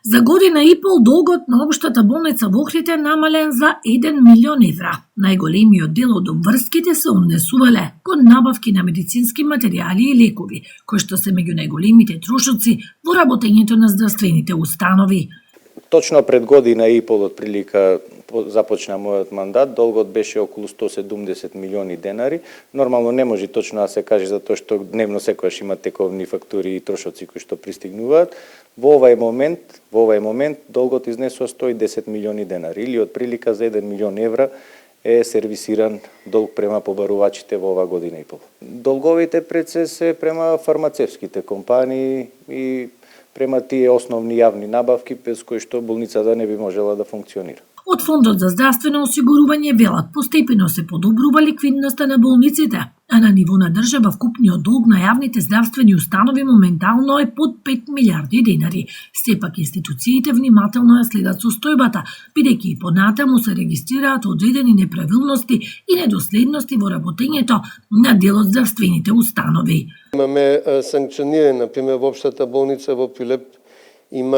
За година и пол долгот на општата болница во Охрид е намален за 1 милион евра. Најголемиот дел од обврските се однесувале кон набавки на медицински материјали и лекови, кои што се меѓу најголемите трошоци во работењето на здравствените установи. Точно пред година и пол од прилика започна мојот мандат, долгот беше околу 170 милиони денари. Нормално не може точно да се каже затоа што дневно секогаш има тековни фактури и трошоци кои што пристигнуваат. Во овај момент долгот изнесува 110 милиони денари или од прилика за 1 милион евра е сервисиран долг према побарувачите во ова година и пол. Долговите пред се према фармацевските компании и према тие основни јавни набавки без кои што болницата не би можела да функционира. Од Фондот за здравствено осигурување велат постепено се подобрува ликвидноста на болниците, а на ниво на држава вкупниот долг на јавните здравствени установи моментално е под 5 милиарди денари. Сепак институциите внимателно ја следат состојбата, бидејќи и понатаму се регистрираат одредени неправилности и недоследности во работењето на дел од здравствените установи. Имаме санкциониране, например, во општата болница во Прилеп има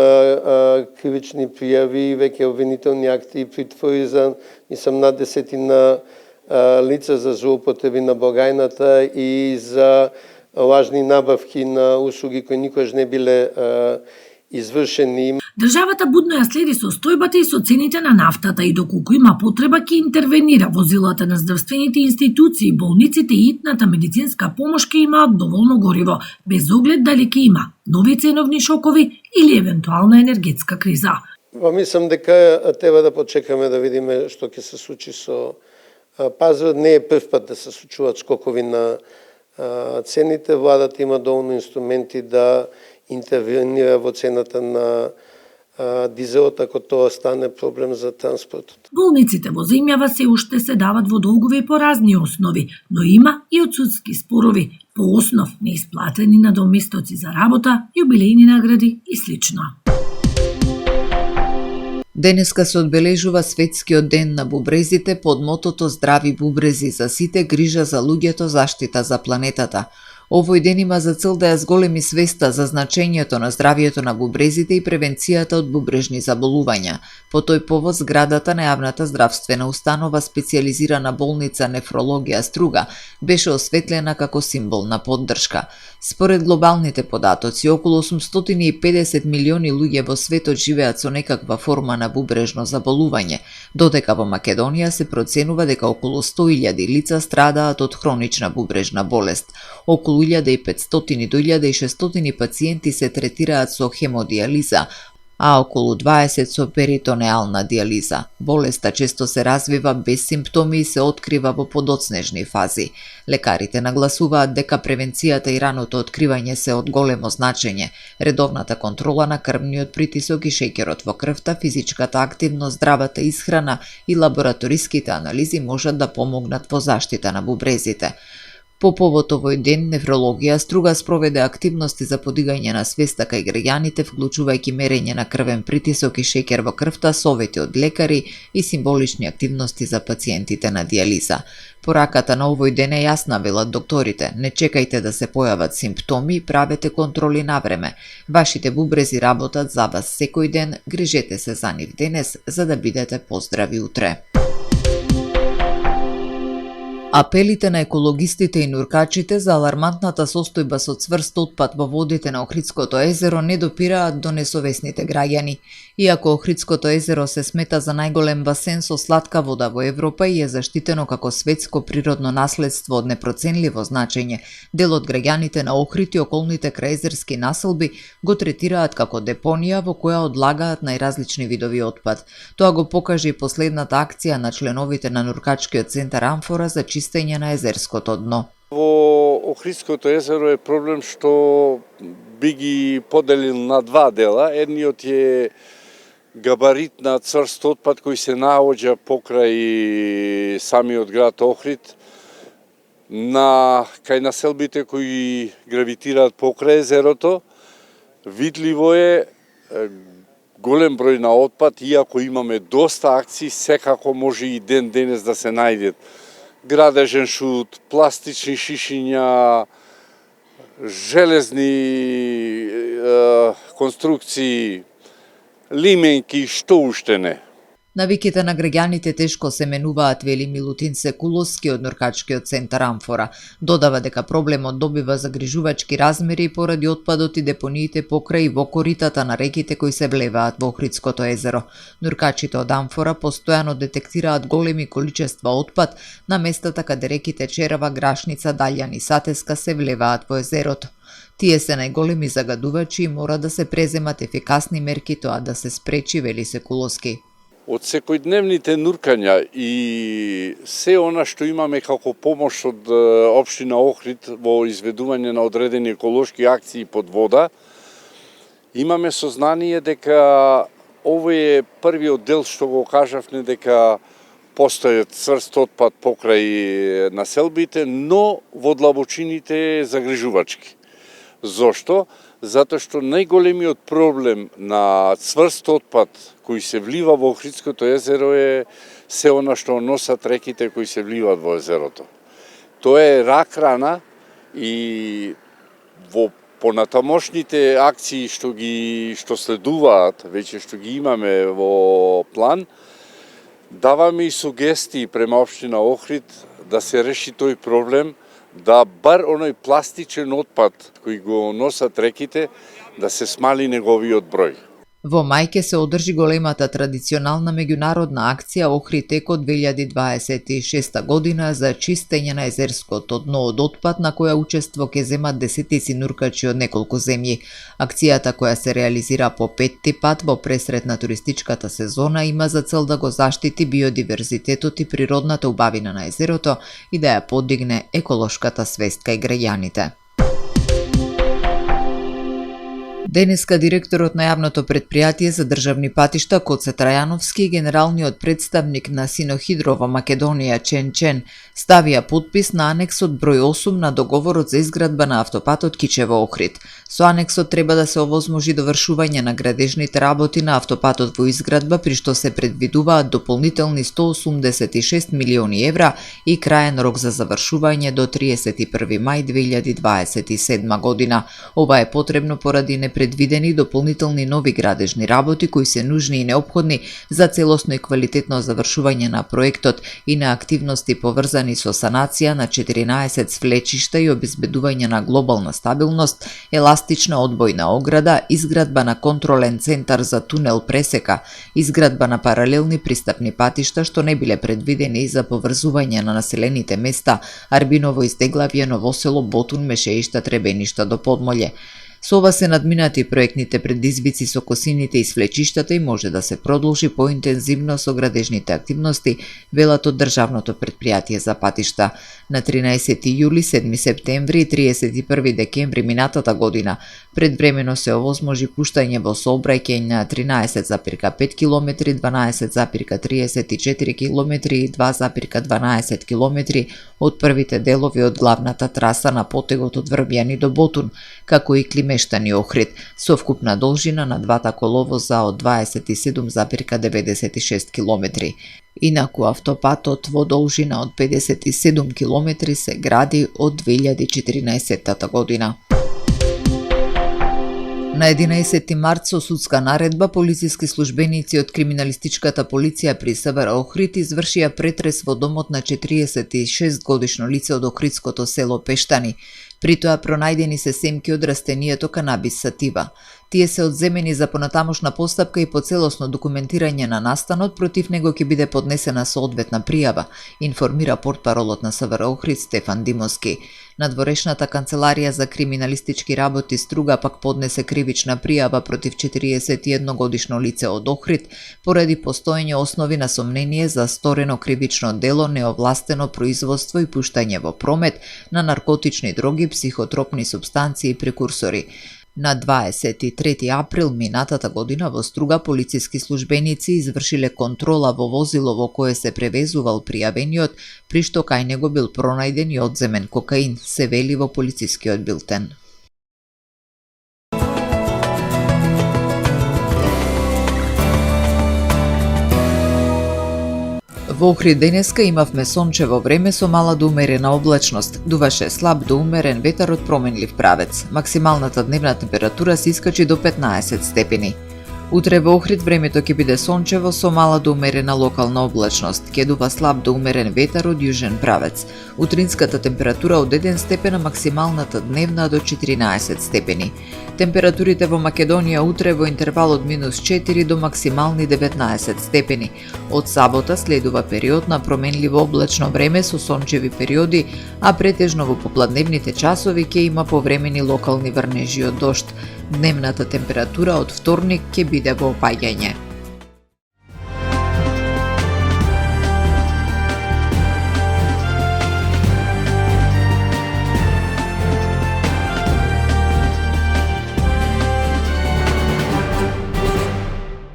кривични пријави, веќе обвинителни акти и притвори за над 10 лица за злоупотреби на благајната и за лажни набавки на услуги кои никогаш не биле извршени. Државата будно ја следи состојбата и со цените на нафтата и доколку има потреба ќе интервенира. Возилата на здравствените институции, болниците и итната медицинска помош ќе имаат доволно гориво, без оглед дали ќе има нови ценовни шокови или евентуална енергетска криза. Мислам дека треба да почекаме да видиме што ќе се случи со пазарот. Не е прв пат да се случуваат скокови на цените. Владата има доволно инструменти да интервенира во цената на дизелот ако тоа стане проблем за транспортот. Болниците во земјава се уште се дават во долгови по разни основи, но има и одсудски спорови по основ неисплатени надоместоци за работа, јубилејни награди и слично. Денеска се одбележува Светскиот ден на бубрезите под мотото Здрави бубрези за сите, грижа за луѓето, заштита за планетата. Овој ден има за цел да ја зголеми свеста за значењето на здравието на бубрезите и превенцијата од бубрежни заболувања. По тој повод зградата на јавната здравствена установа специјализирана болница Нефрологија Струга беше осветлена како символ на поддршка. Според глобалните податоци, околу 850 милиони луѓе во светот живеат со некаква форма на бубрежно заболување, додека во Македонија се проценува дека околу 100.000 лица страдаат од хронична бубрежна болест. Околу 1500 до 1600 пациенти се третираат со хемодиализа, а околу 20 со перитонеална диализа. Болеста често се развива без симптоми и се открива во подоцнежни фази. Лекарите нагласуваат дека превенцијата и раното откривање се од големо значење. Редовната контрола на крвниот притисок и шеќерот во крвта, физичката активност, здравата исхрана и лабораториските анализи можат да помогнат во заштита на бубрезите. По повод овој ден, Нефрологија Струга спроведе активности за подигање на свеста кај граѓаните, вклучувајќи мерење на крвен притисок и шеќер во крвта, совети од лекари и символични активности за пациентите на диализа. Пораката на овој ден е јасна, велат докторите. Не чекајте да се појават симптоми, правете контроли на време. Вашите бубрези работат за вас секој ден, грижете се за нив денес, за да бидете поздрави утре. Апелите на екологистите и нуркачите за алармантната состојба со цврст отпад во водите на Охридското езеро не допираат до несовесните граѓани. Иако Охридското езеро се смета за најголем басен со слатка вода во Европа и е заштитено како светско природно наследство од непроценливо значење, дел од граѓаните на Охрид и околните крајезерски населби го третираат како депонија во која одлагаат најразлични видови отпад. Тоа го покажа и последната акција на членовите на Нуркачкиот центар Амфора за чистење на езерското дно. Во Охридското езеро е проблем што би ги поделил на два дела. Едниот е габарит на цврст отпад кој се наоѓа покрај самиот град Охрид, кај населбите кои гравитираат покрај езерото. Видливо е голем број на отпад, иако имаме доста акции, секако може и ден денес да се најдат градежен шут, пластични шишиња, железни конструкции, лименки, што уште не. Навиките на граѓаните тешко се менуваат, вели Милутин Секуловски од Нуркачкиот центар Амфора. Додава дека проблемот добива загрижувачки размери поради отпадот и депониите покрај и во коритата на реките кои се влеваат во Охридското езеро. Нуркачите од Амфора постојано детектираат големи количества отпад на местата каде реките Черава, Грашница, Далјан и Сатеска се влеваат во езерото. Тие се најголеми загадувачи и мора да се преземат ефикасни мерки тоа да се спречи, вели Секуловски. Од секојдневните нуркања и се она што имаме како помош од општина Охрид во изведување на одредени еколошки акции под вода, имаме сознание дека овој е првиот дел што го кажавме дека постојат цврст отпад покрај населбите, но во длабочините е загрижувачки. Зошто? Затоа што најголемиот проблем на цврст отпад кој се влива во Охридското езеро е се она што носат реките кои се вливаат во езерото. Тоа е рак рана и во понатамошните акции што следуваат, веќе што ги имаме во план, даваме и сугестии према општина Охрид да се реши тој проблем, да бар оној пластичен отпад кој го носат реките, да се смали неговиот број. Во мај ќе се одржи големата традиционална меѓународна акција Охритекот 2026 година за чистење на езерското дно од отпад, на која учество ќе земат десетици нуркачи од неколку земји. Акцијата, која се реализира по 5-ти пат во пресрет на туристичката сезона, има за цел да го заштити биодиверзитетот и природната убавина на езерото и да ја подигне еколошката свест кај граѓаните. Денеска директорот на јавното претпријатие за државни патишта Коце Трајановски и генералниот представник на Синохидро во Македонија Чен Чен ставија подпис на анексот број 8 на договорот за изградба на автопатот Кичево-Охрид. Со анексот треба да се овозможи довршување на градежните работи на автопатот во изградба, при што се предвидуваат дополнителни 186 милиони евра и краен рок за завршување до 31 мај 2027 година. Ова е потребно поради непредвидени дополнителни нови градежни работи кои се нужни и неопходни за целосно и квалитетно завршување на проектот и на активности поврзани со санација на 14 свлечишта и обезбедување на глобална стабилност, еластична одбојна ограда, изградба на контролен центар за тунел пресека, изградба на паралелни пристапни патишта што не биле предвидени за поврзување на населените места Арбиново, Издеглавје, Новосело, Ботун, Мешеишта, Требеништа до Подмолје. Со ова се надминати проектните предизвици со косините и свлечиштата и може да се продолжи поинтензивно со градежните активности, велат од државното претпријатие за патишта. На 13 јули, 7 септември и 31 декември минатата година предвремено се овозможи пуштање во сообраќај на 13,5 км, 12,34 км и 2,12 км од првите делови од главната траса на потегот од Врбјани до Ботун, како и Климештани Охрид, со вкупна должина на двата коловоза од 27,96 км. Инаку автопатот во должина од 57 км се гради од 2014 година. На 11 март со судска наредба полициски службеници од криминалистичката полиција при СВР Охрид извршија претрес во домот на 46 годишно лице од охридското село Пештани. При тоа пронајдени се семки од растенијето канабис сатива. Тие се одземени за понатамошна постапка и по целосно документирање на настанот, против него ќе биде поднесена соодветна пријава, информира портпаролот на СВР Охрид Стефан Димовски. Надворешната канцеларија за криминалистички работи Струга пак поднесе кривична пријава против 41 годишно лице од Охрид поради постоење основи на сомнение за сторено кривично дело, неовластено производство и пуштање во промет на наркотични дроги, психотропни супстанции и прекурсори. На 23 април минатата година во Струга полициски службеници извршиле контрола во возило во кое се превезувал пријавениот, при што кај него бил пронајден и одземен кокаин, се вели во полицискиот билтен. Во Охрид денеска имавме сончево време со мала до умерена облачност. Дуваше слаб до умерен ветар од променлив правец. Максималната дневна температура се искачи до 15 степени. Утре во Охрид времето ќе биде сончево со мала до умерена локална облачност. Ќе дува слаб до умерен ветар од јужен правец. Утринската температура од 1 степен, а максималната дневна до 14 степени. Температурите во Македонија утре во интервал од -4 до максимални 19 степени. Од сабота следува период на променливо облачно време со сончеви периоди, а претежно во попладневните часови ќе има повремени локални врнежи од дожд. Дневната температура од вторник ќе биде во опаѓање.